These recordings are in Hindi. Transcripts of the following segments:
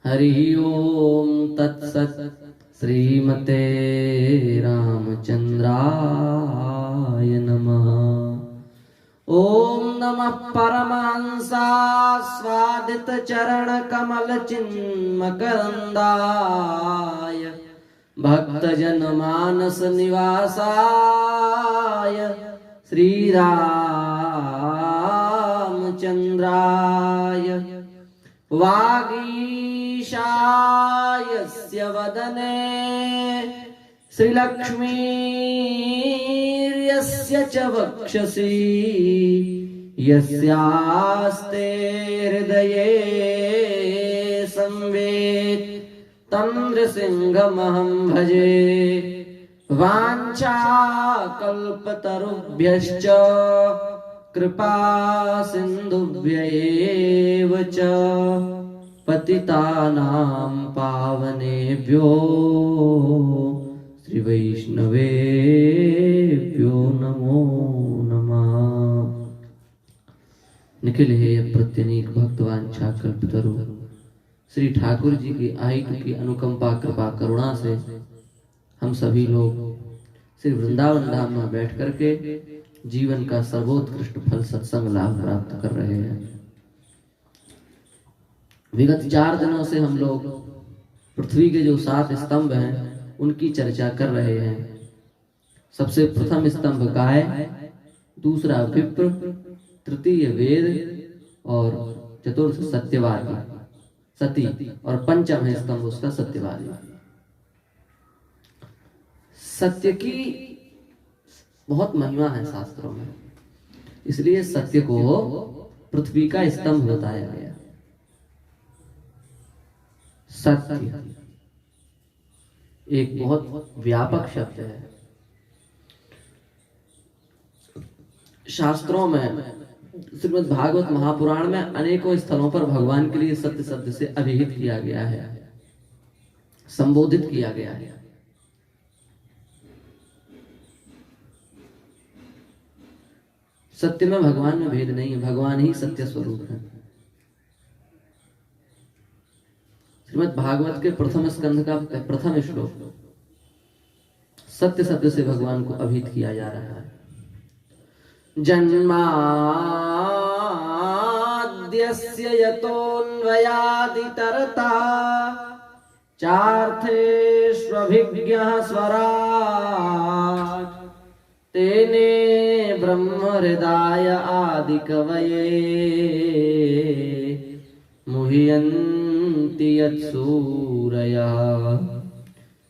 हरि ओम तत्सत्। श्रीमते रामचंद्राय नमः। ओम नमः परमहंसास्वादित चरण कमल चिन्मकरंदाय भक्तजन मानस निवासाय श्री रामचंद्राय वागीशायस्य वदने श्रीलक्ष्मीर्यस्य च वक्षसि यस्यास्ते हृदये संवेत् तं नृसिंहमहं भजे। वाञ्छाकल्पतरुभ्यश्च कृपा सिन्धुभ्यैव च पतितानां पावनेभ्यो श्रीवैष्णवेभ्यो नमो नमः। निखिल हे प्रत्यनीक भक्तवांछा कल्पतरु श्री ठाकुर जी की आयु की अनुकंपा कृपा करुणा से हम सभी लोग श्री वृंदावन धाम में बैठ करके जीवन का सर्वोत्कृष्ट फल सत्संग लाभ प्राप्त कर रहे हैं। विगत 4 दिनों से हम लोग पृथ्वी के जो 7 स्तंभ हैं उनकी चर्चा कर रहे हैं। सबसे प्रथम स्तंभ गाय, दूसरा विप्र, तृतीय वेद और चतुर्थ सत्यवादी सती और पंचम है स्तंभ उसका सत्यवादी। सत्य की बहुत महिमा है शास्त्रों में, इसलिए सत्य को पृथ्वी का स्तंभ बताया गया। सत्य एक बहुत व्यापक शब्द है। शास्त्रों में श्रीमद् भागवत महापुराण में अनेकों स्थलों पर भगवान के लिए सत्य शब्द से अभिहित किया गया है, संबोधित किया गया है। सत्य में भगवान में भेद नहीं है, भगवान ही सत्य स्वरूप है। श्रीमद् भागवत के प्रथम स्कंध का प्रथम श्लोक सत्य शब्द से भगवान को अभिहित किया जा रहा है। जन्माद्यस्य यतोऽन्वयादितरता चार्थेष्वभिज्ञः स्वराट् तेने ब्रह्म हृदय आदिकवये मुह्यन्ति यत्सूरयः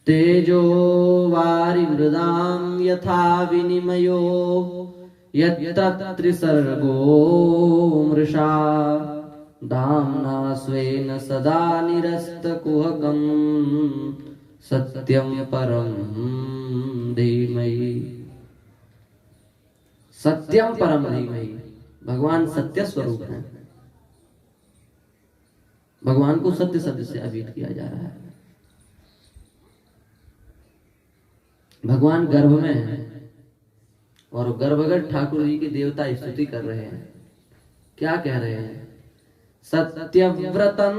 तेजो वारिमृदां यथा विनिमयो यत्र त्रिसर्गो मृषा धाम्ना स्वेन सदा निरस्तकुहकं सत्यं परं धीमहि। सत्यम परम धीमहि, भगवान सत्य स्वरूप है। भगवान को सत्य शब्द से अभिहित किया जा रहा है। भगवान गर्भ में है और गर्भगत ठाकुर जी की देवता स्तुति कर रहे हैं। क्या कह रहे हैं? सत्यव्रतम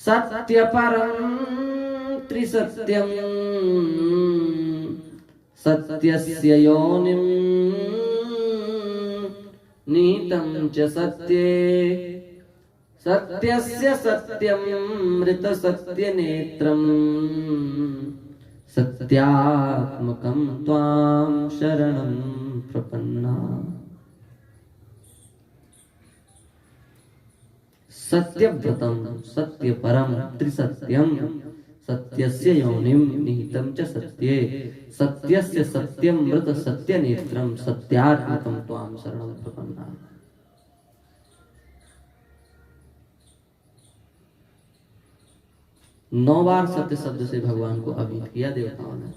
सत्यपरम त्रिसत्यम सत्यस्य योनिं नीतं च सत्ये सत्यस्य सत्यं मृत सत्यनेत्रं सत्यात्मकं त्वां शरणं प्रपन्ना। सत्यव्रतं सत्यपरम त्रिसत्यं सत्यस्य योनिं निहितं च सत्ये सत्यस्य सत्यं मृत सत्यनेत्रं सत्यात्मकं त्वां शरणं प्रपन्ना। 9 बार सत्य शब्द से भगवान को अभिहित किया देवताओं ने।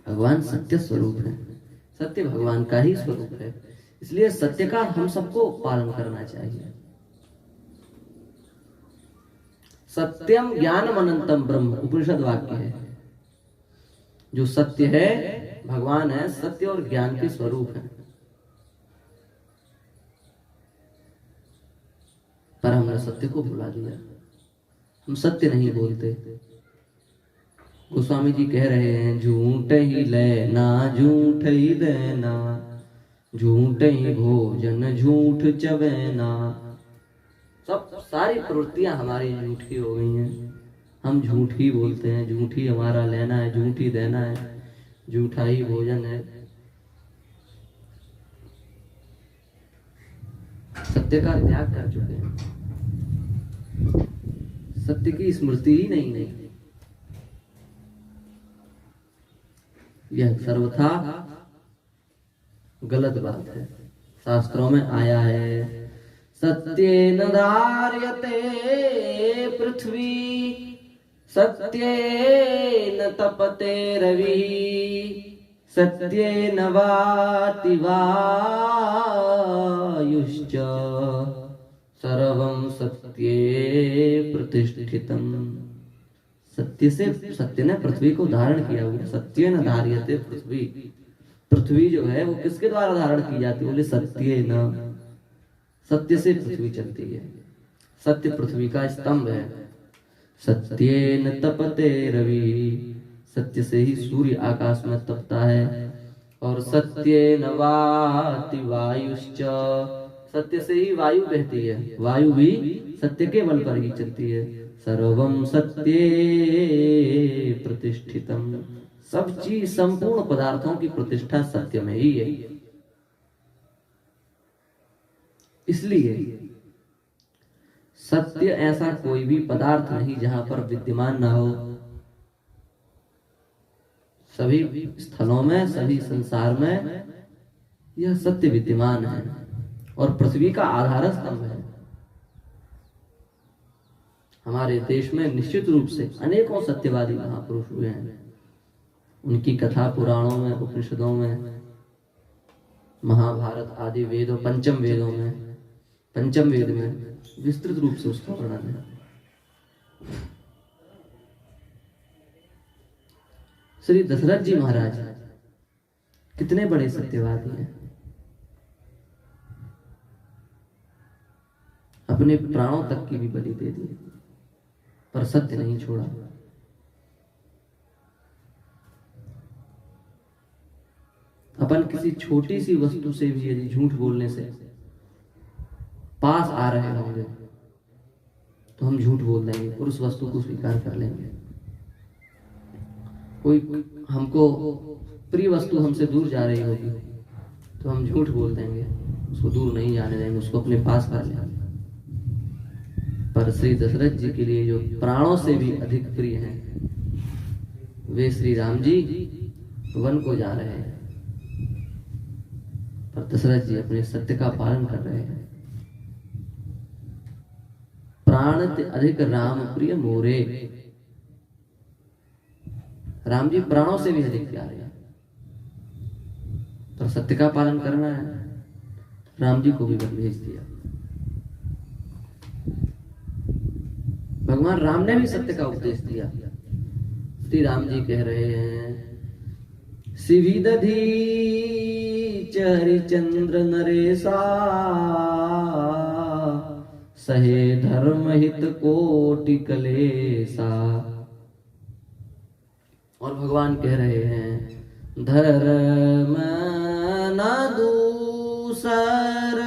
भगवान सत्य स्वरूप है, सत्य भगवान का ही स्वरूप है, इसलिए सत्य का हम सबको पालन करना चाहिए। सत्यम ज्ञानम अनंतम ब्रह्म उपनिषद वाक्य है। जो सत्य है भगवान है, सत्य और ज्ञान के स्वरूप है। पर हमने सत्य को भुला दिया, हम सत्य नहीं बोलते। गोस्वामी जी कह रहे हैं, झूठ ही लेना झूठ ही देना, झूठ ही भोजन झूठ चबेना। सब सारी प्रवृत्तियां हमारी झूठी हो गई हैं, हम झूठ ही बोलते हैं, झूठ ही हमारा लेना है, झूठ ही देना है, झूठा ही भोजन है। सत्य का त्याग कर चुके हैं, सत्य की स्मृति ही नहीं है। यह सर्वथा गलत बात है। शास्त्रों में आया है, सत्येन धार्यते पृथ्वी, सत्येन तपते रवि, सत्येन वाति वायुश्च, सर्वं सत्ये प्रतिष्ठितम्। सत्य से, सत्य ने पृथ्वी को धारण किया हुआ। सत्य न धार्यते पृथ्वी, पृथ्वी जो है वो किसके द्वारा धारण की जाती है? बोले सत्य न, सत्य से पृथ्वी चलती है। सत्य पृथ्वी का स्तंभ है। सत्येन तपते रवि, सत्य से ही सूर्य आकाश में तपता है। और सत्येन वाति वायुश्च, सत्य से ही वायु बहती है, वायु भी सत्य के बल पर ही चलती है। सर्वं सत्ये प्रतिष्ठितम्, सब चीज, संपूर्ण पदार्थों की प्रतिष्ठा सत्य में ही है। इसलिए सत्य ऐसा कोई भी पदार्थ नहीं जहां पर विद्यमान ना हो। सभी स्थलों में, सभी संसार में यह सत्य विद्यमान है और पृथ्वी का आधार स्तंभ है। हमारे देश में निश्चित रूप से अनेकों सत्यवादी महापुरुष हुए हैं। उनकी कथा पुराणों में, उपनिषदों में, महाभारत आदि वेदों, पंचम वेदों में, पंचम वेद में विस्तृत रूप से उसका वर्णन है। श्री दशरथ जी महाराज कितने बड़े सत्यवादी हैं, अपने प्राणों तक की भी बलि दे दी, पर सत्य नहीं छोड़ा। अपन किसी छोटी सी वस्तु से भी यदि झूठ बोलने से पास आ रहे होंगे तो हम झूठ बोल देंगे और उस वस्तु को स्वीकार कर लेंगे। कोई हमको प्रिय वस्तु हमसे दूर जा रही होगी तो हम झूठ बोल देंगे, उसको दूर नहीं जाने देंगे, उसको अपने पास कर लेंगे। पर श्री दशरथ जी के लिए जो प्राणों से भी अधिक प्रिय हैं, वे श्री राम जी वन को जा रहे हैं, पर दशरथ जी अपने सत्य का पालन कर रहे हैं। प्राण ते अधिक राम प्रिय मोरे, राम जी प्राणों से भी अधिक प्यारे हैं, पर सत्य का पालन करना है, राम जी को भी वन भेज दिया। भगवान राम ने भी सत्य का उपदेश दिया। श्री राम जी कह रहे हैं, शिविदधी हरिचंद्र नरेशा, सहे धर्म हित कोटि कलेसा। और भगवान कह रहे हैं, धर्म न दूसर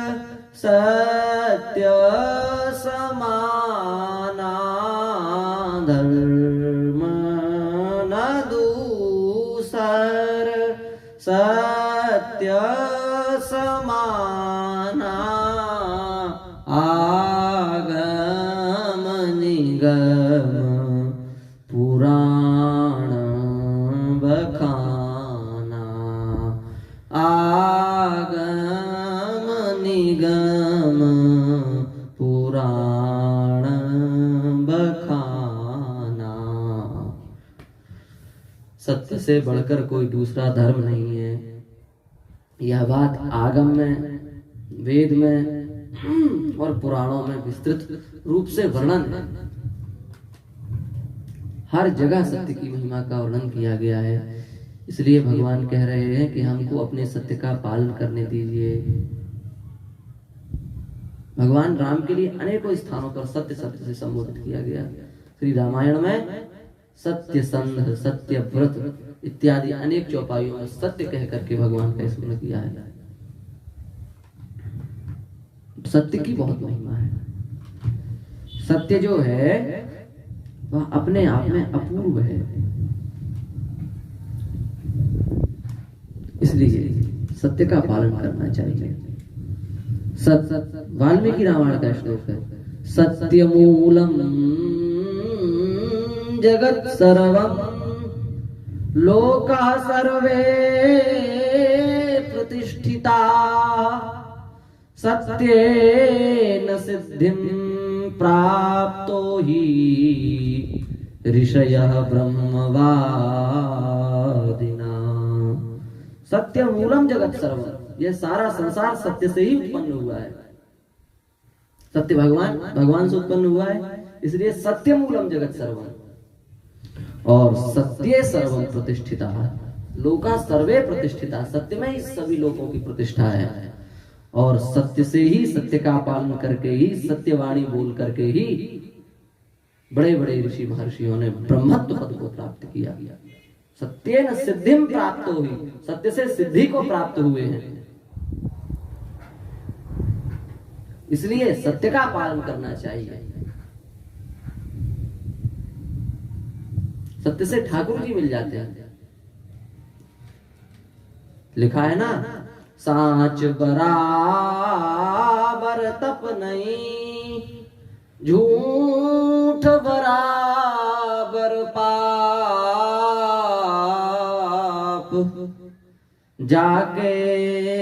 सत्य समाना, धर्म न दूसर सत्य समाना, आगम निगम पुराण बखाना, आगम निगम पुराण बखाना। सत्य से बढ़कर कोई दूसरा धर्म नहीं है। यह बात आगम में, वेद में और पुराणों में विस्तृत रूप से वर्णन है। हर जगह सत्य की महिमा का वर्णन किया गया है। इसलिए भगवान कह रहे हैं कि हमको अपने सत्य का पालन करने दीजिए। भगवान राम के लिए अनेकों स्थानों पर सत्य शब्द से संबोधित किया गया। श्री रामायण में सत्य संध, सत्य व्रत इत्यादि अनेक चौपाइयों में सत्य कह करके भगवान का स्मरण किया है। सत्य की बहुत महिमा है। सत्य जो है वह अपने आप में अपूर्व है। इसलिए सत्य का पालन करना चाहिए। वाल्मीकि रामायण का श्लोक है, सत्यमूलम जगत सर्वम लोका सर्वे प्रतिष्ठिता सत्येन सिद्धिं प्राप्तो हि ऋषयः ब्रह्मवादिना। सत्यमूलम जगत सर्वम, यह सारा संसार सत्य से ही उत्पन्न हुआ है। सत्य भगवान से उत्पन्न हुआ है, इसलिए सत्यमूलम जगत सर्वम। और सत्ये सर्वम प्रतिष्ठिता, लोका सर्वे प्रतिष्ठिता, सत्य में ही सभी लोगों की प्रतिष्ठा है। और सत्य से ही, सत्य का पालन करके ही, सत्यवाणी बोल करके ही बड़े बड़े ऋषि महर्षियों ने ब्रह्मत्व पद को प्राप्त किया। सत्येन सिद्धिं प्राप्त हुई, सत्य से सिद्धि को प्राप्त हुए हैं। इसलिए सत्य का पालन करना चाहिए। सत्य से ठाकुर जी मिल जाते हैं। लिखा है ना, साच बराबर तप नहीं, झूठ बराबर पाप, जाके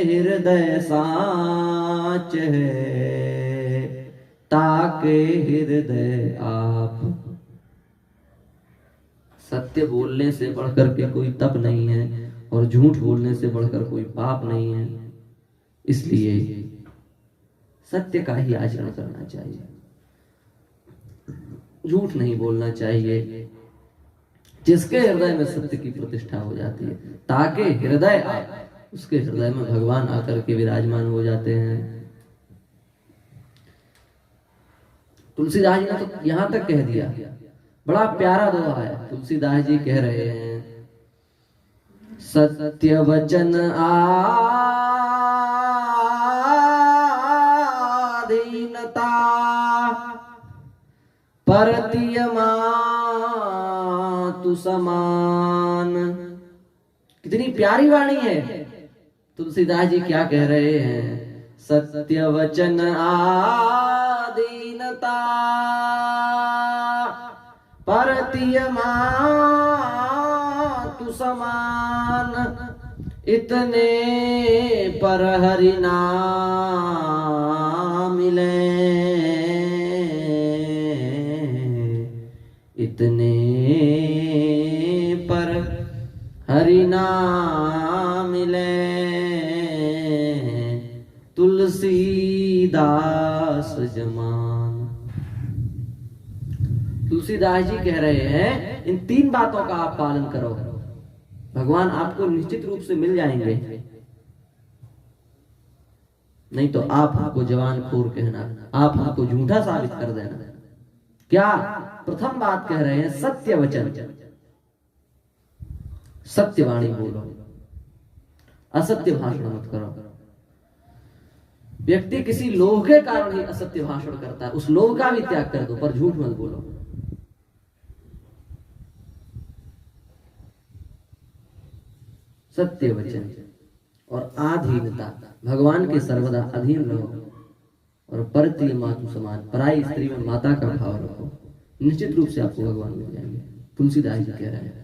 हृदय साच है, ताके हृदय आप। सत्य बोलने से बढ़कर के कोई तप नहीं है और झूठ बोलने से बढ़कर कोई पाप नहीं है। इसलिए सत्य का ही आचरण करना चाहिए, झूठ नहीं बोलना चाहिए। जिसके हृदय में सत्य की प्रतिष्ठा हो जाती है, ताकि हृदय आए, उसके हृदय में भगवान आकर के विराजमान हो जाते हैं। तुलसीदास जी ने तो यहां तक कह दिया, बड़ा प्यारा दोहा है। तुलसीदास जी कह रहे हैं, सत्य वचन आधीनता, परतीयमातु समान। कितनी प्यारी वाणी है। तुलसीदास जी क्या कह रहे हैं, सत्य वचन आधीनता, परतीयमातु समान, इतने पर हरि नाम मिले, इतने पर हरि नाम मिले। तुलसीदास जमान। तुलसीदास जी कह रहे हैं, इन तीन बातों का आप पालन करो, भगवान आपको निश्चित रूप से मिल जाएंगे। नहीं तो आप हमको जवान खोर कहना, आप हमको झूठा साबित कर देना। क्या प्रथम बात कह रहे हैं, सत्य वचन, सत्यवाणी बोलो, असत्य भाषण मत करो। व्यक्ति किसी लोभ के कारण ही असत्य भाषण करता है, उस लोभ का भी त्याग कर दो, पर झूठ मत बोलो। सत्य वचन और आधीनता, भगवान के सर्वदा अधीन रहो। और परतीय मातु समान, पराई स्त्री में माता का भाव रखो, निश्चित रूप से आपको भगवान मिल जाएंगे। तुलसीदास जी कह रहे हैं।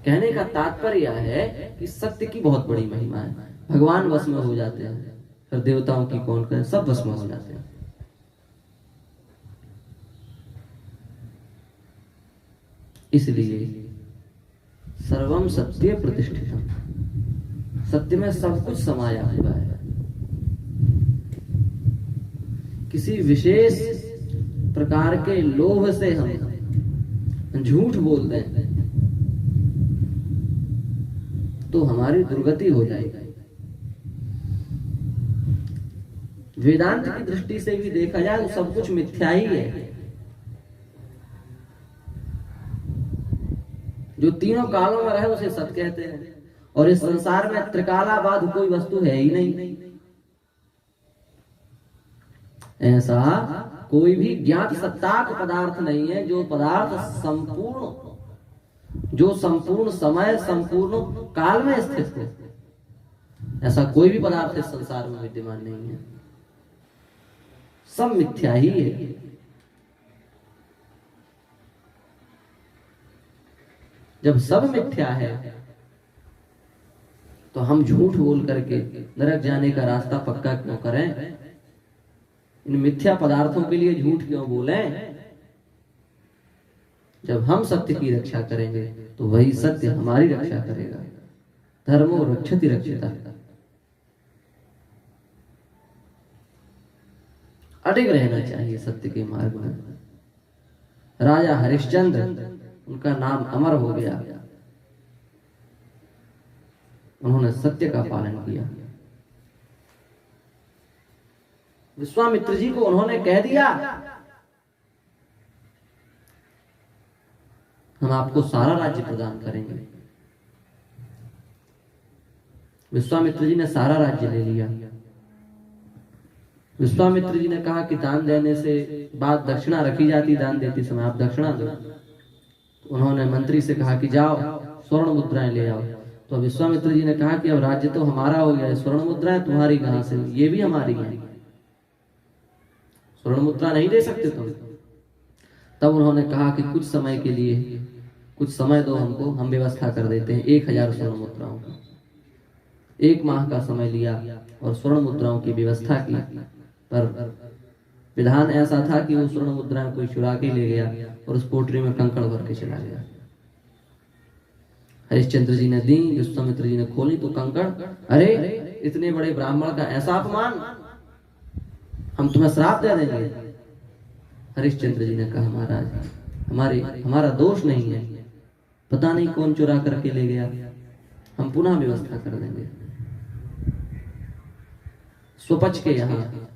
कहने का तात्पर्य है कि सत्य की बहुत बड़ी महिमा है। भगवान वश में हो जाते हैं, फिर देवताओं की कौन कहे, सब वश में हो जाते हैं। इसलिए सर्वम सत्य प्रतिष्ठितम, सत्य में सब कुछ समाया हुआ है। किसी विशेष प्रकार के लोभ से हम झूठ बोल दें तो हमारी दुर्गति हो जाएगी। वेदांत की दृष्टि से भी देखा जाए तो सब कुछ मिथ्या ही है। जो तीनों कालों में रहे उसे सत्य कहते हैं, और इस संसार में त्रिकालाबाद कोई वस्तु है ही नहीं। ऐसा कोई भी ज्ञात सत्ताक पदार्थ नहीं है जो पदार्थ संपूर्ण समय संपूर्ण काल में स्थित है। ऐसा कोई भी पदार्थ इस संसार में विद्यमान नहीं है, सब मिथ्या ही है। जब सब मिथ्या है तो हम झूठ बोल करके नरक जाने का रास्ता पक्का क्यों करें? इन मिथ्या पदार्थों के लिए झूठ क्यों बोलें? जब हम सत्य की रक्षा करेंगे तो वही सत्य हमारी रक्षा करेगा। धर्मो रक्षति रक्षिता। अडिग रहना चाहिए सत्य के मार्ग में। राजा हरिश्चंद्र, उनका नाम अमर हो गया। उन्होंने सत्य का पालन किया। विश्वामित्र जी को उन्होंने कह दिया, हम आपको सारा राज्य प्रदान करेंगे। विश्वामित्र जी ने सारा राज्य ले लिया। विश्वामित्र जी ने कहा कि दान देने से बाद दक्षिणा रखी जाती, दान देते समय आप दक्षिणा दो। उन्होंने मंत्री से कहा कि जाओ स्वर्ण मुद्राएं ले आओ। तो विश्वामित्र जी ने कहा कि अब राज्य तो हमारा हो गया है, स्वर्ण मुद्राएं तुम्हारी कहां से? ये भी हमारी है, स्वर्ण मुद्रा नहीं दे सकते तुम। तब उन्होंने कहा कि कुछ समय के लिए कुछ समय दो हमको, हम व्यवस्था कर देते हैं 1000 स्वर्ण मुद्राओं का। 1 माह का समय लिया और स्वर्ण मुद्राओं की व्यवस्था की। पर विधान ऐसा था कि वो स्वर्ण मुद्राएं कोई चुरा के ले गया और उस पोटरी में कंकड़ भर के चला गया। हरिश्चंद्र जी ने दी, विश्वामित्र जी ने खोली तो कंकड़, अरे इतने बड़े ब्राह्मण का ऐसा अपमान, हम तुम्हें श्राप दे देंगे। हरिश्चंद्र जी ने कहा, महाराज हमारा दोष नहीं है, पता नहीं कौन चुरा करके ले गया, हम पुनः व्यवस्था कर देंगे। स्वपच के यहाँ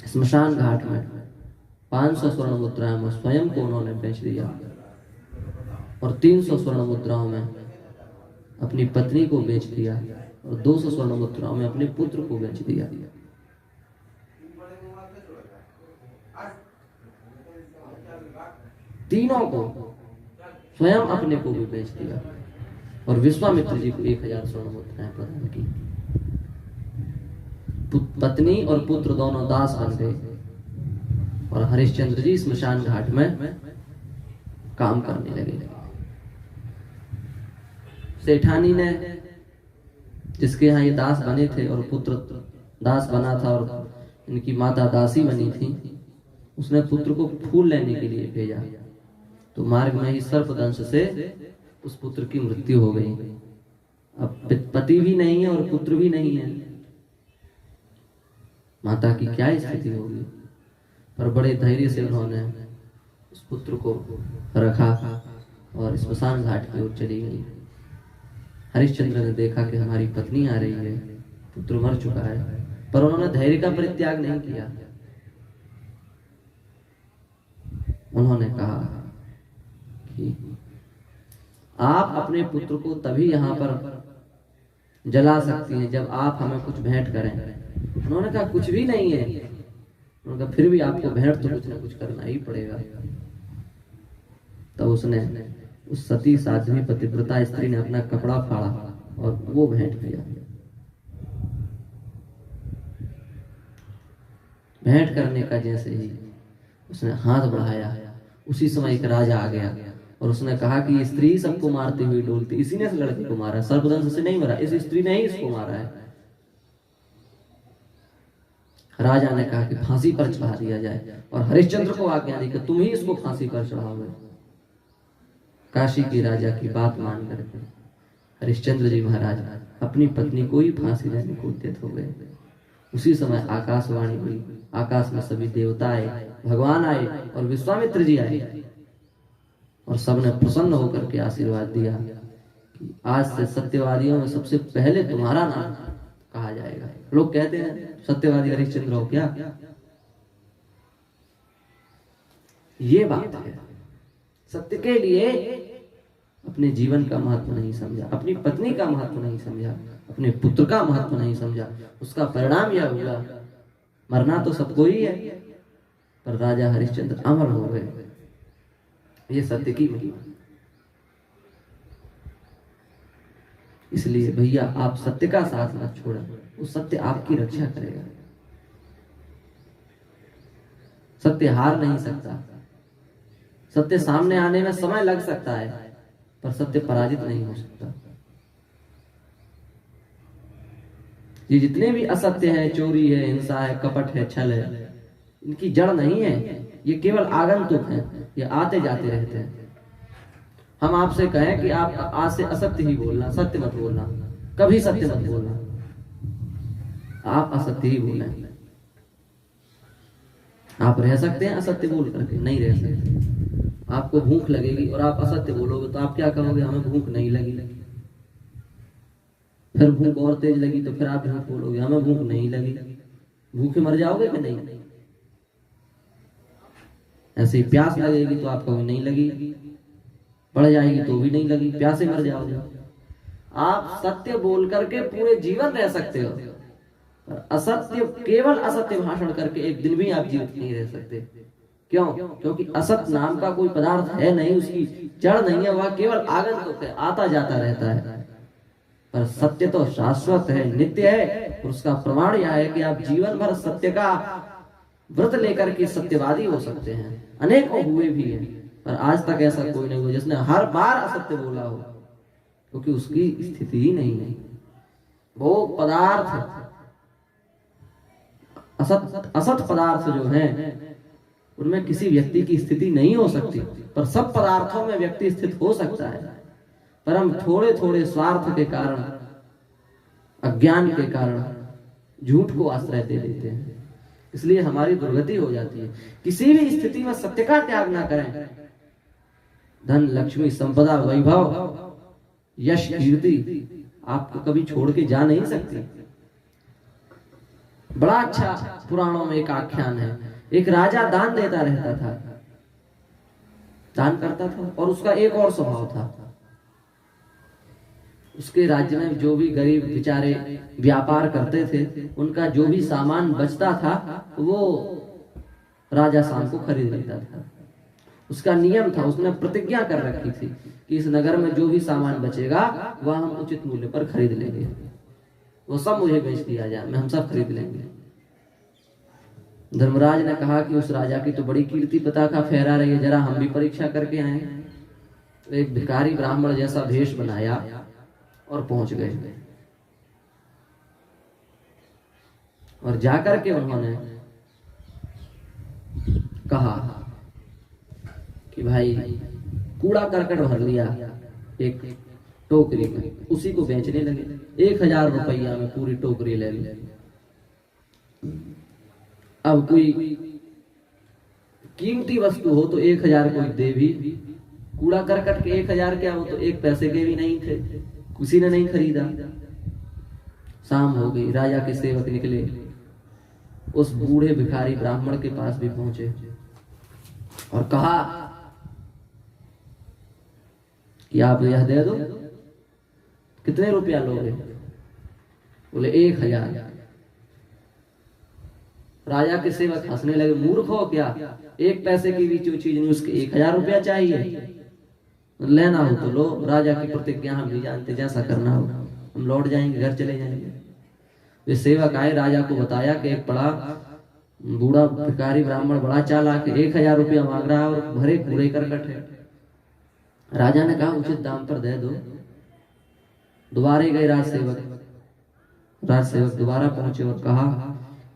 स्मशान घाट में 500 स्वर्ण मुद्राओं में स्वयं को उन्होंने बेच दिया और 300 स्वर्ण मुद्राओं में अपनी पत्नी को बेच दिया और 200 स्वर्ण मुद्राओं में अपने पुत्र को बेच दिया। तीनों को, स्वयं अपने को भी बेच दिया और विश्वामित्र जी को 1000 स्वर्ण मुद्राएं प्रदान की। पत्नी और पुत्र दोनों दास बन गए और हरिश्चंद्र जी स्मशान घाट में काम करने लगे। सेठानी ने, जिसके यहाँ ये दास बने थे और पुत्र दास बना था और इनकी माता दासी बनी थी, उसने पुत्र को फूल लेने के लिए भेजा तो मार्ग में ही सर्पदंश से उस पुत्र की मृत्यु हो गई। अब पति भी नहीं है और पुत्र भी नहीं है, माता की क्या स्थिति होगी। पर बड़े धैर्य से उन्होंने उस पुत्र को रखा और स्मशान घाट की ओर चली गई। हरिश्चंद्र ने देखा कि हमारी पत्नी आ रही है, पुत्र मर चुका है, पर उन्होंने धैर्य का परित्याग नहीं किया। उन्होंने कहा कि आप अपने पुत्र को तभी यहाँ पर जला सकती हैं जब आप हमें कुछ भेंट करें। उन्होंने कहा कुछ भी नहीं है। उन्होंने कहा फिर भी आपको भेंट तो कुछ ना कुछ करना ही पड़ेगा। तब उसने, उस सती साध्वी पतिव्रता स्त्री ने अपना कपड़ा फाड़ा और वो भेंट किया। भेंट करने का जैसे ही उसने हाथ बढ़ाया, उसी समय एक राजा आ गया और उसने कहा कि ये स्त्री सबको मारती हुई डोलती, इसी ने इस लड़के को मारा, सर्पदंश से नहीं मरा, इस स्त्री ने ही इसको मारा है। राजा ने कहा कि फांसी पर चढ़ा दिया जाए और हरिश्चंद्र को आज्ञा दी कि तुम ही इसको फांसी पर चढ़ाओगे। काशी के राजा की बात मान करके हरिश्चंद्र जी महाराज अपनी पत्नी को ही फांसी देने को उद्यत हो गए। उसी समय आकाशवाणी हुई, आकाश में सभी देवता आए, भगवान आए और विश्वामित्र जी आए और सबने प्रसन्न होकर के आशीर्वाद दिया कि आज से सत्यवादियों में सबसे पहले तुम्हारा नाम कहा जाएगा। लोग कहते हैं सत्यवादी हरिश्चंद्र हो क्या? ये बात है। सत्य के लिए अपने जीवन का महत्व नहीं समझा, अपनी पत्नी का महत्व नहीं समझा, अपने पुत्र का महत्व नहीं समझा। उसका परिणाम यह हुआ, मरना तो सबको ही है, पर राजा हरिश्चंद्र अमर हो गए। ये सत्य की महिमा। इसलिए भैया आप सत्य का साथ मत छोड़ें, वो सत्य आपकी रक्षा करेगा। सत्य हार नहीं सकता। सत्य सामने आने में समय लग सकता है, पर सत्य पराजित नहीं हो सकता। ये जितने भी असत्य है, चोरी है, हिंसा है, कपट है, छल है, इनकी जड़ नहीं है। ये केवल आगंतुक है, ये आते जाते रहते हैं। हम आपसे कहें कि आप आज से असत्य ही बोलना, सत्य मत बोलना, कभी सत्य मत बोलना, आप असत्य ही बोलें। आप रह सकते हैं असत्य बोल करके? नहीं रह सकते। आपको भूख लगेगी और आप असत्य बोलोगे तो आप क्या कहोगे? हमें भूख नहीं लगी। फिर भूख और तेज लगी तो फिर आप झूठ बोलोगे, हमें भूख नहीं लगी। भूखे मर जाओगे कि नहीं? ऐसे ही प्यास लगेगी तो आप कहोगे नहीं लगी, बढ़ जाएगी तो भी नहीं लगी, प्यासे मर जाओगे। आप सत्य बोल करके पूरे जीवन रह सकते हो, पर असत्य, केवल असत्य भाषण करके एक दिन भी आप जीवित नहीं रह सकते। क्यों? क्योंकि असत नाम का कोई पदार्थ है नहीं, उसकी जड़ नहीं है, वह केवल आगंतुक है, आता जाता रहता है। पर सत्य तो शाश्वत है, नित्य है। और उसका प्रमाण यह है कि आप जीवन भर सत्य का व्रत लेकर के सत्यवादी हो सकते हैं। अनेकों हुए भी हैं, पर आज तक ऐसा कोई नहीं हुआ जिसने हर बार असत्य बोला हो, क्योंकि उसकी स्थिति ही नहीं है। वो पदार्थ, असत पदार्थ जो हैं, उनमें किसी व्यक्ति की स्थिति नहीं हो सकती, पर सब पदार्थों में व्यक्ति स्थित हो सकता है। पर हम थोड़े थोड़े स्वार्थ के कारण, अज्ञान के कारण झूठ को आश्रय दे देते हैं, इसलिए हमारी दुर्गति हो जाती है। किसी भी स्थिति में सत्य का त्याग ना करें। धन, लक्ष्मी, संपदा, वैभव, यश, कीर्ति आपको कभी छोड़ के जा नहीं सकती। बड़ा अच्छा पुराणों में एक आख्यान है, एक राजा दान देता रहता था, दान करता था, और उसका एक और स्वभाव था। उसके राज्य में जो भी गरीब बेचारे व्यापार करते थे, उनका जो भी सामान बचता था वो राजा शाम को खरीद लेता था। उसका नियम था, उसने प्रतिज्ञा कर रखी थी कि इस नगर में जो भी सामान बचेगा वह हम उचित मूल्य पर खरीद लेंगे, वो सब मुझे बेच दिया जाए, मैं हम सब खरीद लेंगे। धर्मराज ने कहा कि उस राजा की तो बड़ी कीर्ति पताका फहरा रही है, जरा हम भी परीक्षा करके आए। तो एक भिखारी ब्राह्मण जैसा भेष बनाया और पहुंच गए, और जाकर के उन्होंने कहा कि भाई कूड़ा करकट भर लिया एक टोकरी में, उसी को बेचने लगे। 1000 रुपया में पूरी टोकरी ले ली। अब कोई कीमती वस्तु हो तो 1000 कोई दे भी, कूड़ा करकट के 1000 क्या, वो तो 1 पैसे के भी नहीं थे, किसी ने नहीं खरीदा। शाम हो गई, राजा के सेवक निकले, उस बूढ़े भिखारी ब्राह्मण के पास भी पहुंचे और कहा कि आप यह दे दो, कितने रुपया लोगे? बोले 1000। राजा के सेवक हंसने लगे, मूर्ख हो क्या, 1 पैसे की भी जो चीज नहीं उसके 1000 रुपया चाहिए? लेना हो तो लो, राजा की प्रतिज्ञा हम भी जानते, जैसा करना हो हम लौट जाएंगे, घर चले जाएंगे। वे सेवक आए, राजा को बताया कि एक बड़ा बूढ़ा भिखारी ब्राह्मण बड़ा चालाक है, 1000 रुपया मांग रहा है और भरे कूड़े करकट है। राजा ने कहा उचित दाम पर दे दो। दोबारा गए राजसेवक दोबारा पहुंचे और कहा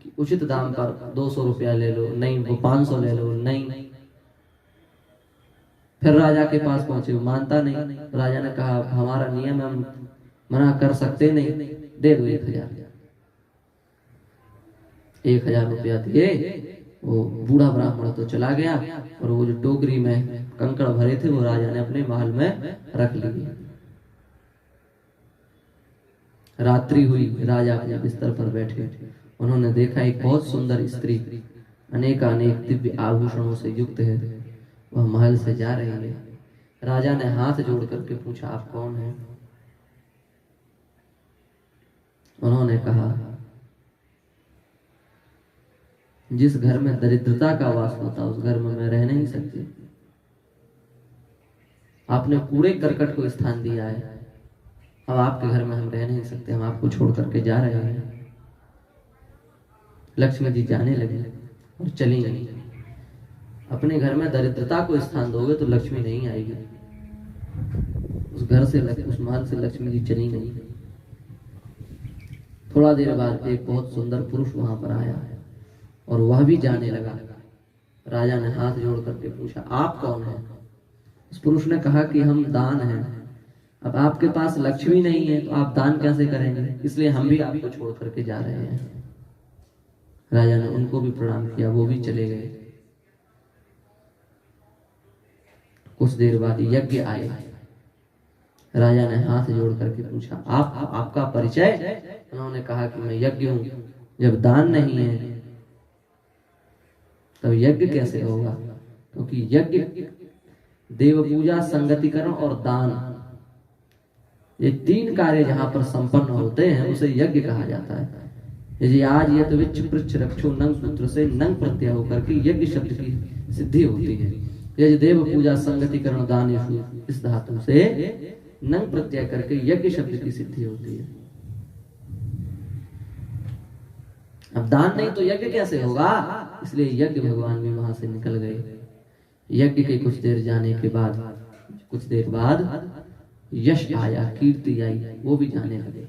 कि उचित दाम पर 200 रुपया ले लो। नहीं, वो 500 ले लो। नहीं। फिर राजा के पास पहुंचे, वो मानता नहीं। राजा ने कहा हमारा नियम है, हम मना कर सकते नहीं, दे दो 1000। 1000 रुपया दिए, वो बूढ़ा ब्राह्मण तो चला गया, और वो जो टोकरी में कंकड़ भरे थे वो राजा ने अपने महल में रख लिए। रात्रि हुई, राजा अपने बिस्तर पर बैठे। उन्होंने देखा एक बहुत सुंदर स्त्री अनेकानेक दिव्य आभूषणों से युक्त है, वह महल से जा रही है। राजा ने हाथ जोड़ करके पूछा, आप कौन हैं? उन्होंने कहा, जिस घर में दरिद्रता का वास होता उस घर में मैं रह नहीं सकती। आपने कूड़े करकट को स्थान दिया है, अब आपके घर में हम रह नहीं सकते, हम आपको छोड़ करके जा रहे हैं। लक्ष्मी जी जाने लगी और चली गई। अपने घर में दरिद्रता को स्थान दोगे तो लक्ष्मी नहीं आएगी। उस घर से, उस महल से लक्ष्मी जी चली गई। थोड़ा देर बाद एक बहुत सुंदर पुरुष वहां पर आया और वह भी जाने लगा। राजा ने हाथ जोड़ करके पूछा, आप कौन हैं? उस पुरुष ने कहा कि हम दान हैं। अब आपके पास लक्ष्मी नहीं है तो आप दान कैसे करेंगे, इसलिए हम भी आपको छोड़ करके जा रहे हैं। राजा ने उनको भी प्रणाम किया, वो भी चले गए। कुछ देर बाद यज्ञ आए। राजा ने हाथ जोड़ करके पूछा, आपका परिचय? उन्होंने कहा कि मैं यज्ञ हूं। जब दान नहीं है तब यज्ञ कैसे होगा? क्योंकि यज्ञ, देव पूजा, संगतिकरण और दान, ये तीन कार्य जहां पर संपन्न होते हैं उसे यज्ञ कहा जाता है। यदि आज ये तो विच पृच्छ रक्षो नंग सूत्र से नंग प्रत्यय होकर के यज्ञ शब्द की सिद्धि होती है। यदि देव पूजा, संगतिकरण, दान इस धातु से नंग प्रत्यय करके यज्ञ शब्द की सिद्धि होती है। अब दान नहीं तो यज्ञ कैसे होगा? इसलिए यज्ञ भगवान भी वहां से निकल गए। यज्ञ के कुछ देर जाने के बाद, कुछ देर बाद यश आया, कीर्ति आई, वो भी जाने लगे।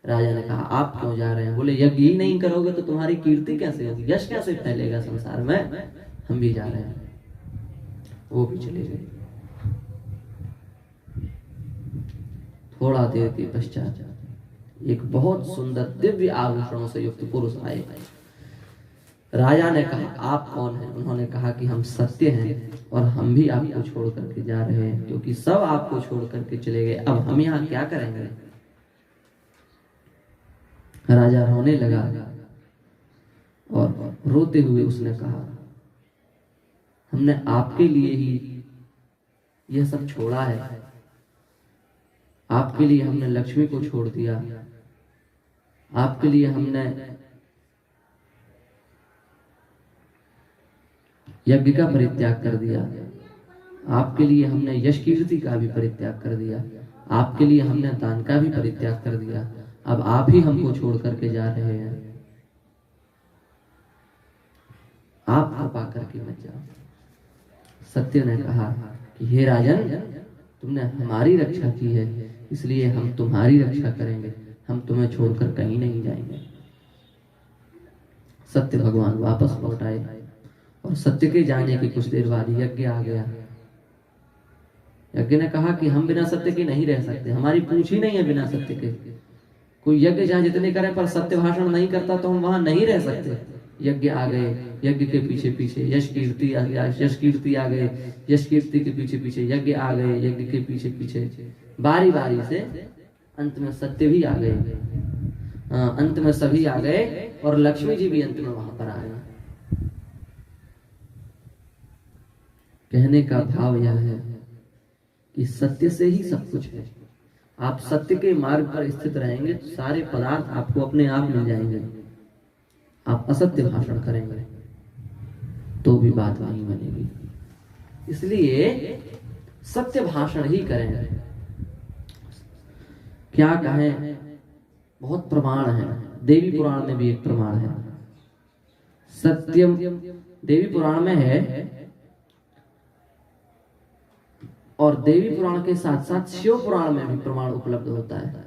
राजा ने कहा, आप क्यों जा रहे हैं? बोले, यज्ञ ही नहीं करोगे तो तुम्हारी कीर्ति कैसे होगी, यश कैसे फैलेगा संसार में? हम भी जा रहे हैं। वो भी चले गए। थोड़ा देर के पश्चात एक बहुत सुंदर दिव्य आभूषणों से युक्त पुरुष आए। राजा ने कहा, आप कौन हैं? उन्होंने कहा कि हम सत्य हैं और हम भी आपको छोड़ करके जा रहे हैं, क्योंकि सब आपको छोड़ करके चले गए, अब हम यहाँ क्या करेंगे? राजा रोने लगा और रोते हुए उसने कहा, हमने आपके लिए ही यह सब छोड़ा है, आपके लिए हमने लक्ष्मी को छोड़ दिया, आपके लिए हमने यज्ञ का परित्याग कर दिया, आपके लिए हमने यश कीर्ति का भी परित्याग कर दिया, आपके लिए हमने दान का भी परित्याग कर दिया, अब आप ही हमको छोड़ करके जा रहे हैं, आप कृपा करके मत जाओ। सत्य ने कहा कि हे राजन, तुमने हमारी रक्षा की है, इसलिए हम तुम्हारी रक्षा करेंगे, हम तुम्हें छोड़कर कहीं नहीं जाएंगे। सत्य भगवान वापस लौट आए और सत्य के जाने की कुछ देर बाद यज्ञ आ गया। यज्ञ ने कहा कि हम बिना सत्य के नहीं रह सकते, हमारी पूछ ही नहीं है बिना सत्य के। कोई यज्ञ जहां जितने करे पर सत्य भाषण नहीं करता तो हम वहां नहीं रह सकते। यज्ञ आ गए, यज्ञ के पीछे पीछे यश कीर्ति आ गया, यश कीर्ति आ गए, यश कीर्ति के पीछे पीछे यज्ञ आ गए, यज्ञ के पीछे पीछे बारी बारी से अंत में सत्य भी आ गए, अंत में सभी आ गए और लक्ष्मी जी भी अंत में वहां पर आ गए। कहने का भाव यह है कि सत्य से ही सब कुछ है। आप सत्य के मार्ग पर स्थित रहेंगे तो सारे पदार्थ आपको अपने आप मिल जाएंगे। आप असत्य भाषण करेंगे तो भी बात नहीं बनेगी, इसलिए सत्य भाषण ही करेंगे। क्या कहें, बहुत प्रमाण है। देवी पुराण में भी एक प्रमाण है, सत्यम देवी पुराण में है, और देवी पुराण के साथ साथ शिव पुराण में भी प्रमाण उपलब्ध होता है।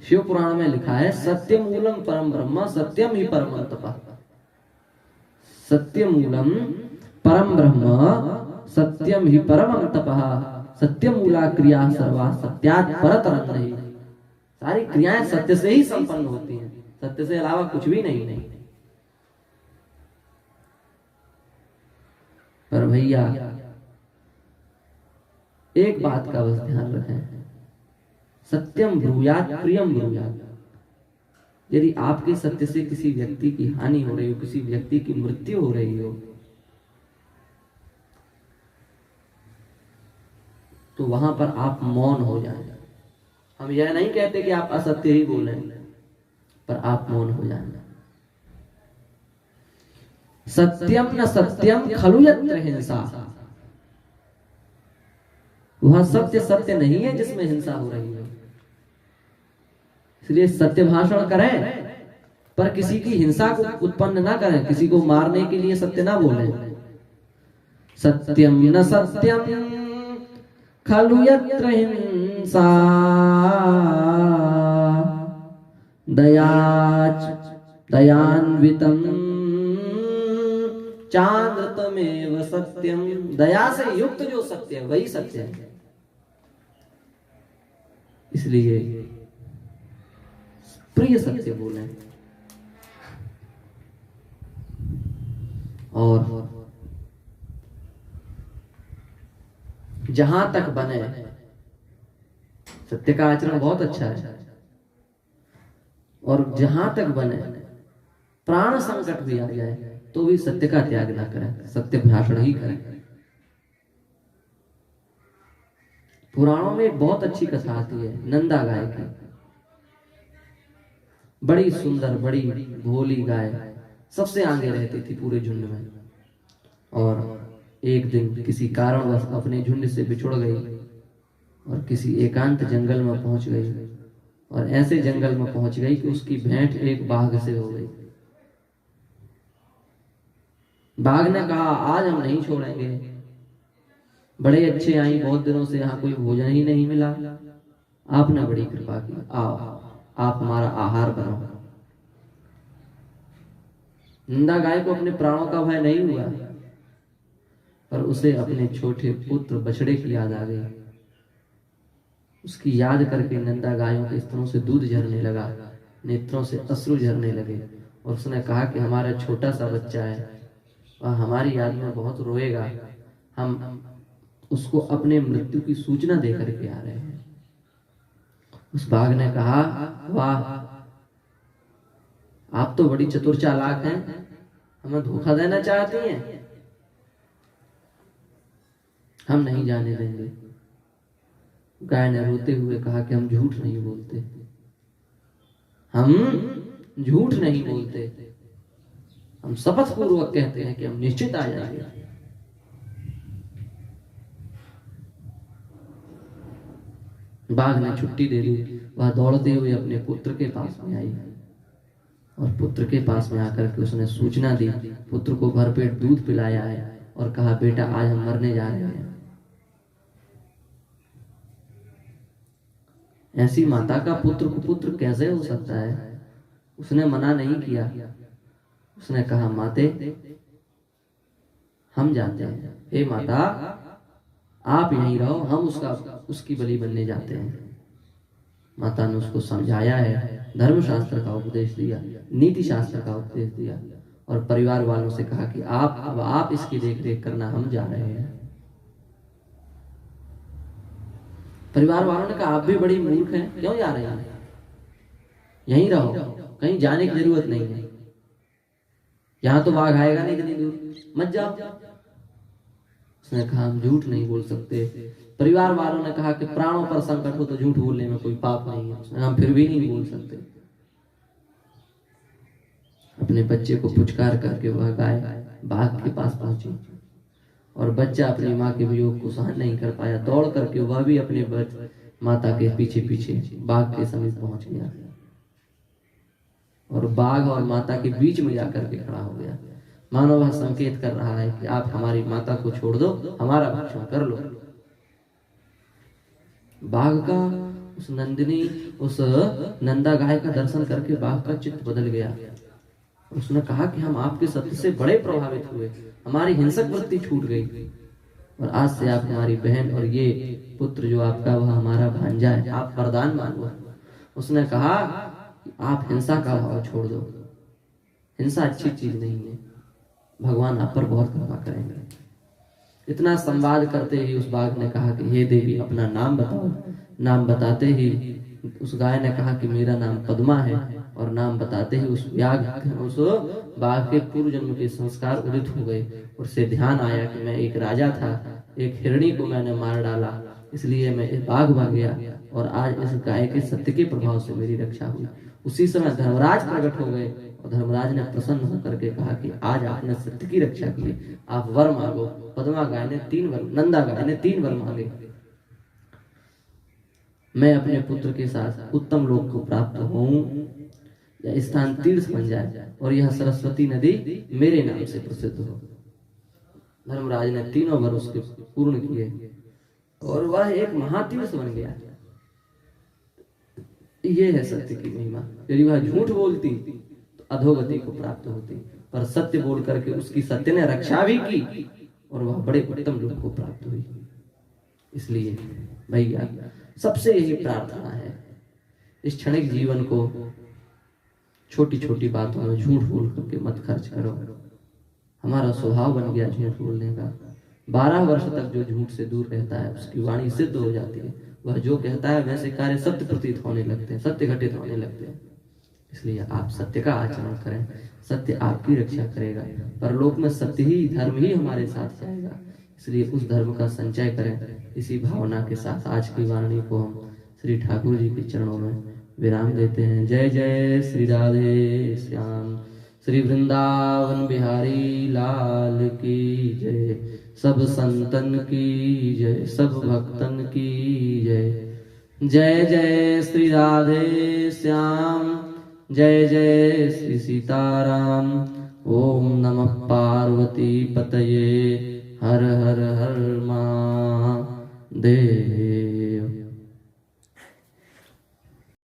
शिव पुराण में लिखा है, सत्यमूलम परम ब्रह्म सत्यम ही परम तपः। सत्यमूलम परम ब्रह्म सत्यम ही परम तपः। सत्यमूला क्रिया सर्वा सत्यात् परतरं नहीं। सारी क्रियाएं सत्य से ही संपन्न होती हैं, सत्य से अलावा कुछ भी नहीं। पर भैया एक बात का बस ध्यान रखें, सत्यम ब्रूयात प्रियम ब्रूयात। यदि आपके सत्य से किसी व्यक्ति की हानि हो रही हो, किसी व्यक्ति की मृत्यु हो रही हो, तो वहां पर आप मौन हो जाएं। हम यह नहीं कहते कि आप असत्य ही बोलें, पर आप मौन हो जाएं। सत्यम न सत्यम खलु यत्र हिंसा। वह सत्य सत्य नहीं है जिसमें हिंसा हो रही है। इसलिए सत्य भाषण करें, पर किसी की हिंसा को उत्पन्न ना करें, किसी को मारने के लिए सत्य ना बोलें। सत्यम न सत्यम खलु यत्र हिंसा दयाच दयान्वितम चान्द्रतमेव सत्यम। दया से युक्त जो सत्य है वही सत्य है। इसलिए प्रिय सत्य बोले। और जहां तक बने, सत्य का आचरण बहुत अच्छा है, और जहां तक बने प्राण संकट भी आ जाए तो भी सत्य का त्याग ना करें, सत्य भाषण ही करें। पुराणों में एक बहुत अच्छी कथा आती है नंदा गाय की। बड़ी सुंदर, बड़ी भोली गाय, सबसे आगे रहती थी पूरे झुंड में। और एक दिन किसी कारणवश अपने झुंड से बिछुड़ गई और किसी एकांत जंगल में पहुंच गई। और ऐसे जंगल में पहुंच गई कि उसकी भेंट एक बाघ से हो गई। बाघ ने कहा, आज हम नहीं छोड़ेंगे, बड़े अच्छे आई, बहुत दिनों से यहाँ कोई भोजन ही नहीं मिला, आपने बड़ी कृपा की, आओ आप हमारा आहार बनो। नंदा गाय को अपने प्राणों का भय नहीं हुआ, पर उसे अपने छोटे पुत्र बछड़े की याद आ गई। उसकी याद करके नंदा गायों के स्तनों से दूध झरने लगा, नेत्रों से अश्रु झरने लगे। और उसने कहा कि हमारा छोटा सा बच्चा है, वह हमारी याद में बहुत रोएगा, हम उसको अपने मृत्यु की सूचना दे करके आ रहे हैं। उस बाघ ने कहा, वाह, आप तो बड़ी चतुर चालाक हैं, हमें धोखा देना चाहती हैं, हम नहीं जाने देंगे। गाय ने रोते हुए कहा कि हम झूठ नहीं बोलते, हम झूठ नहीं बोलते, हम शपथ पूर्वक कहते हैं कि हम निश्चित आ जाएंगे। बाघ ने छुट्टी दे दी। वह दौड़ते हुए अपने पुत्र के पास में आई और पुत्र के पास में आकर के उसने सूचना दी। पुत्र को भरपेट दूध पिलाया है और कहा, बेटा आज हम मरने जा रहे हैं। ऐसी माता का पुत्र कुपुत्र कैसे हो सकता है? उसने मना नहीं किया। उसने कहा, माते हम जाते हैं, हे माता आप यहीं रहो, हम उसकी बलि बनने जाते हैं। माता ने उसको समझाया है, धर्मशास्त्र का उपदेश दिया, नीति शास्त्र का उपदेश दिया और परिवार वालों से कहा कि आप इसकी देख रेख करना, हम जा रहे हैं। परिवार वालों ने कहा, आप भी बड़ी मूर्ख हैं, क्यों जा रहे हैं, यहीं रहो, कहीं जाने की जरूरत नहीं है, यहां तो बाघ आएगा नहीं इतनी दूर, मत जाओ। उसने कहा, हम झूठ नहीं बोल सकते। परिवार वालों ने कहा कि प्राणों पर संकट हो तो झूठ बोलने में कोई पाप नहीं है। उसने, हम फिर भी नहीं बोल सकते। अपने बच्चे को पुचकार करके वह गाय बाघ के पास पहुंची और बच्चा अपनी माँ के वियोग को सहन नहीं कर पाया। दौड़ करके वह भी अपने माता के पीछे पीछे बाघ के समीप पहुंच गया और बाघ और माता के बीच में जाकर के खड़ा हो गया। मानो वह संकेत कर रहा है कि आप हमारी माता को छोड़ दो, हमारा भक्षण कर लो। बाघ का उस नंदा गाय का दर्शन करके बाघ का चित्त बदल गया। उसने कहा कि हम आपके सत्य से बड़े प्रभावित हुए, हमारी हिंसक वृत्ति छूट गई और आज से आप हमारी बहन और ये पुत्र जो आपका वह हमारा भांजा है, आप वरदान मांगो। उसने कहा, आप हिंसा का भाव छोड़ दो, हिंसा अच्छी चीज नहीं है, भगवान आप पर बहुत कृपा करेंगे। इतना संवाद करते ही उस बाघ ने कहा कि हे देवी अपना नाम बताओ। नाम बताते ही उस गाय ने कहा कि मेरा नाम पद्मा है, और नाम बताते ही उस बाघ के पूर्व जन्म के संस्कार उदित हो गए। और उसे ध्यान आया कि मैं एक राजा था, एक हिरणी को मैंने मार डाला, इसलिए मैं इस बाघ बन गया, और आज इस गाय के सत्य के प्रभाव से मेरी रक्षा हुई। उसी समय धर्मराज प्रकट हो गए, और धर्मराज ने प्रसन्न होकर के कहा कि आज आपने सत्य की रक्षा की, आप वर मांगो। पद्मा गाय ने 3 वर, नंदा गाय ने 3 वर मांगे। मैं अपने पुत्र के साथ उत्तम लोक को प्राप्त हूँ, यह स्थान तीर्थ बन जाए, और यह सरस्वती नदी मेरे नाम से प्रसिद्ध हो। धर्मराज ने 3 वर उसके पूर्ण किए, और वह एक महातीर्थ बन गया। ये है सत्य की महिमा। यदि वह झूठ बोलती तो अधोगति को प्राप्त होती, पर सत्य बोल करके उसकी सत्य ने रक्षा भी की, और वह बड़े उत्तम लोक को प्राप्त हुई। इसलिए भैया सबसे यही प्रार्थना है, इस क्षणिक जीवन को छोटी छोटी बातों में झूठ बोल करके मत खर्च करो। हमारा स्वभाव बन गया झूठ बोलने का। 12 वर्ष तक जो झूठ से दूर रहता है उसकी वाणी सिद्ध हो जाती है। वह जो कहता है वैसे कार्य सत्य प्रतीत होने लगते हैं, सत्य घटित होने लगते हैं। इसलिए आप सत्य का आचरण करें, सत्य आपकी रक्षा करेगा। परलोक में सत्य ही, धर्म ही हमारे साथ जाएगा। इसलिए उस धर्म का संचय करें। इसी भावना के साथ आज की वाणी को हम श्री ठाकुर जी के चरणों में विराम देते हैं। जय जय श्री राधे श्याम, श्री वृंदावन बिहारी लाल की जय। सब संतन की जय, सब भक्तन की जय। जय जय श्री राधे श्याम, जय जय श्री सीताराम। ओम नमः पार्वती पतये, हर हर हर महादेव।